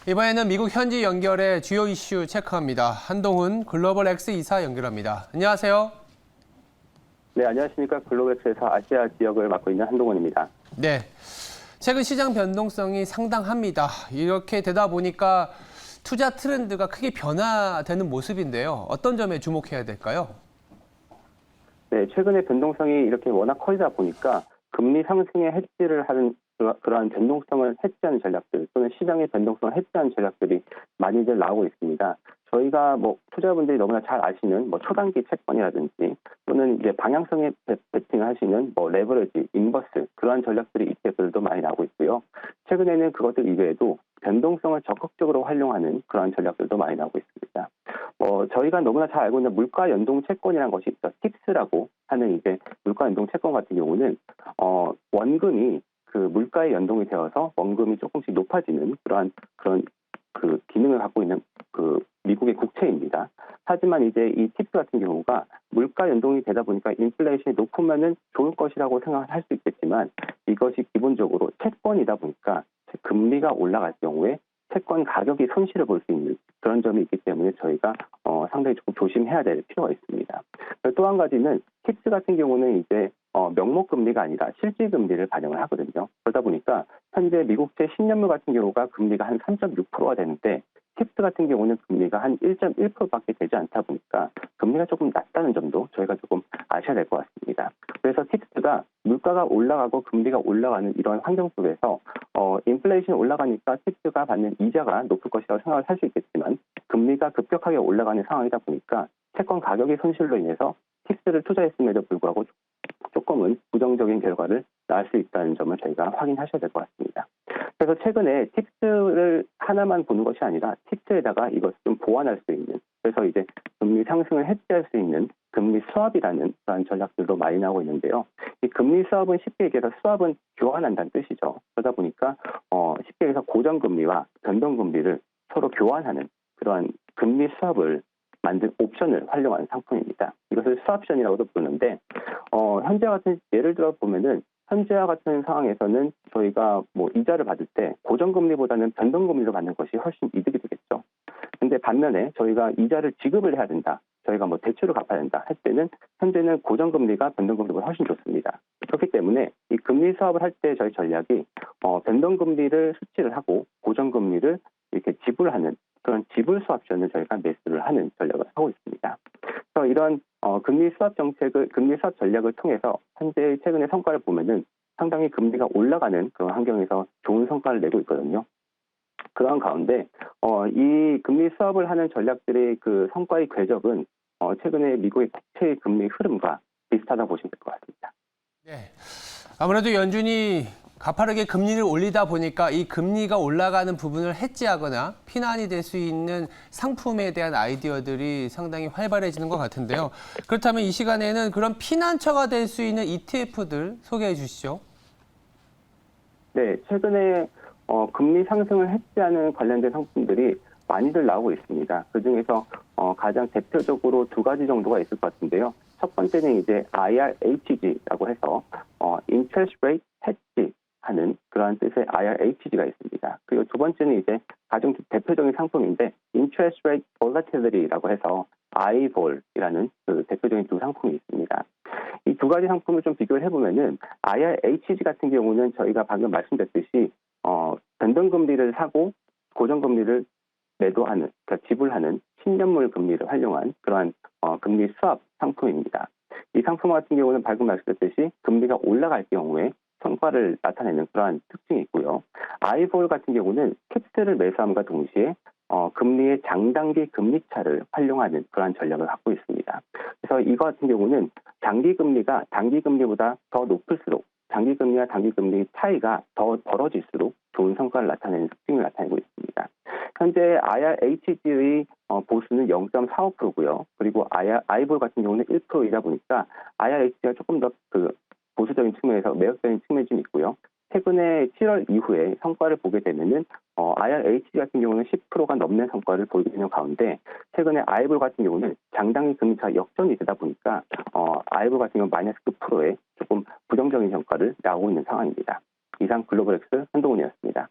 이번에는 미국 현지 연결의 주요 이슈 체크합니다. 한동훈 글로벌 X 이사 연결합니다. 안녕하세요. 네, 안녕하십니까. 글로벌엑스에서 아시아 지역을 맡고 있는 한동훈입니다. 네, 최근 시장 변동성이 상당합니다. 이렇게 되다 보니까 투자 트렌드가 크게 변화되는 모습인데요. 어떤 점에 주목해야 될까요? 네, 최근에 변동성이 이렇게 워낙 커지다 보니까 금리 상승에 해지를 하는 그러한 변동성을 해지하는 전략들 또는 시장의 변동성을 해지하는 전략들이 많이들 나오고 있습니다. 저희가 투자자분들이 너무나 잘 아시는 초단기 채권이라든지 또는 이제 방향성에 베팅을 하시는 레버리지, 인버스 그러한 전략들이 ETF들도 많이 나오고 있고요. 최근에는 그것들 이외에도 변동성을 적극적으로 활용하는 그러한 전략들도 많이 나오고 있습니다. 저희가 너무나 잘 알고 있는 물가 연동 채권이라는 것이 있죠. 팁스라고 하는 이제 물가 연동 채권 같은 경우는 원금이 그 물가에 연동이 되어서 원금이 조금씩 높아지는 그런 그 기능을 갖고 있는 그 미국의 국채입니다. 하지만 이제 이 팁스 같은 경우가 물가 연동이 되다 보니까 인플레이션이 높으면은 좋을 것이라고 생각할 수 있겠지만 이것이 기본적으로 채권이다 보니까 금리가 올라갈 경우에 채권 가격이 손실을 볼 수 있는 그런 점이 있기 때문에 저희가 상당히 조금 조심해야 될 필요가 있습니다. 또 한 가지는 팁스 같은 경우는 이제 명목 금리가 아니라 실질 금리를 반영을 하거든요. 그러다 보니까 현재 미국채 10년물 같은 경우가 금리가 한 3.6%가 되는데 팁스 같은 경우는 금리가 한 1.1%밖에 되지 않다 보니까 금리가 조금 낮다는 점도 저희가 조금 아셔야 될 것 같습니다. 그래서 팁스가 물가가 올라가고 금리가 올라가는 이런 환경 속에서 인플레이션이 올라가니까 팁스가 받는 이자가 높을 것이라고 생각을 할 수 있겠지만 금리가 급격하게 올라가는 상황이다 보니까 채권 가격의 손실로 인해서 팁스를 투자했음에도 불구하고 조금은 부정적인 결과를 낳을 수 있다는 점을 저희가 확인하셔야 될 것 같습니다. 그래서 최근에 팁스를 하나만 보는 것이 아니라 팁스에다가 이것을 좀 보완할 수 있는 그래서 이제 금리 상승을 해지할 수 있는 금리 스왑이라는 그런 전략들도 많이 나오고 있는데요. 이 금리 스왑은 쉽게 얘기해서 스왑은 교환한다는 뜻이죠. 그러다 보니까 쉽게 얘기해서 고정금리와 변동금리를 서로 교환하는 그러한 금리 스왑을 만든 옵션을 활용하는 상품입니다. 이것을 스왑션이라고도 부르는데 현재와 같은 예를 들어 보면은 현재와 같은 상황에서는 저희가 이자를 받을 때 고정금리보다는 변동금리로 받는 것이 훨씬 이득이 되겠죠. 근데 반면에 저희가 이자를 지급을 해야 된다. 저희가 대출을 갚아야 된다 할 때는 현재는 고정금리가 변동금리보다 훨씬 좋습니다. 그렇기 때문에 이 금리 수합을 할 때 저희 전략이 변동금리를 수치를 하고 고정금리를 이렇게 지불하는 그런 지불 수합션을 저희가 매수를 하는 전략을 하고 있습니다. 그래서 이런 금리 수합 전략을 통해서 현재 최근의 성과를 보면은 상당히 금리가 올라가는 그런 환경에서 좋은 성과를 내고 있거든요. 그런 가운데 이 금리 수합을 하는 전략들의 그 성과의 궤적은 최근에 미국의 국채 금리 흐름과 비슷하다 보시면 될 것 같습니다. 네, 아무래도 연준이 가파르게 금리를 올리다 보니까 이 금리가 올라가는 부분을 해지하거나 피난이 될 수 있는 상품에 대한 아이디어들이 상당히 활발해지는 것 같은데요. 그렇다면 이 시간에는 그런 피난처가 될 수 있는 ETF들 소개해 주시죠. 네, 최근에 금리 상승을 해지하는 관련된 상품들이 많이들 나오고 있습니다. 그중에서 가장 대표적으로 두 가지 정도가 있을 것 같은데요. 첫 번째는 이제 IRHG라고 해서 Interest Rate Hedge 하는 그러한 뜻의 IRHG가 있습니다. 그리고 두 번째는 이제 가장 대표적인 상품인데 Interest Rate Volatility라고 해서 IVOL이라는 그 대표적인 두 상품이 있습니다. 이 두 가지 상품을 좀 비교를 해보면은 IRHG 같은 경우는 저희가 방금 말씀드렸듯이 변동금리를 사고 고정금리를 매도하는, 그러니까 지불하는 10년물 금리를 활용한 그러한 금리 수합 상품입니다. 이 상품 같은 경우는 방금 말씀드렸듯이 금리가 올라갈 경우에 성과를 나타내는 그러한 특징이 있고요. 아이볼 같은 경우는 캡스를 매수함과 동시에 금리의 장단기 금리차를 활용하는 그러한 전략을 갖고 있습니다. 그래서 이거 같은 경우는 장기 금리가 단기 금리보다 더 높을수록 장기 금리와 단기 금리 차이가 더 벌어질수록 좋은 성과를 나타내는 특징을 나타내고 있습니다. 현재 IRHG의 보수는 0.45%고요. 그리고 아이볼 같은 경우는 1%이다 보니까 IRHG가 조금 더 그 보수적인 측면에서 매력적인 측면이 좀 있고요. 최근에 7월 이후에 성과를 보게 되면은 IRHG 같은 경우는 10%가 넘는 성과를 보이게 되는 가운데 최근에 아이볼 같은 경우는 장단기 금리차 역전이 되다 보니까 아이볼 같은 경우는 마이너스 9%의 조금 부정적인 성과를 나오고 있는 상황입니다. 이상 글로벌엑스 한동훈이었습니다.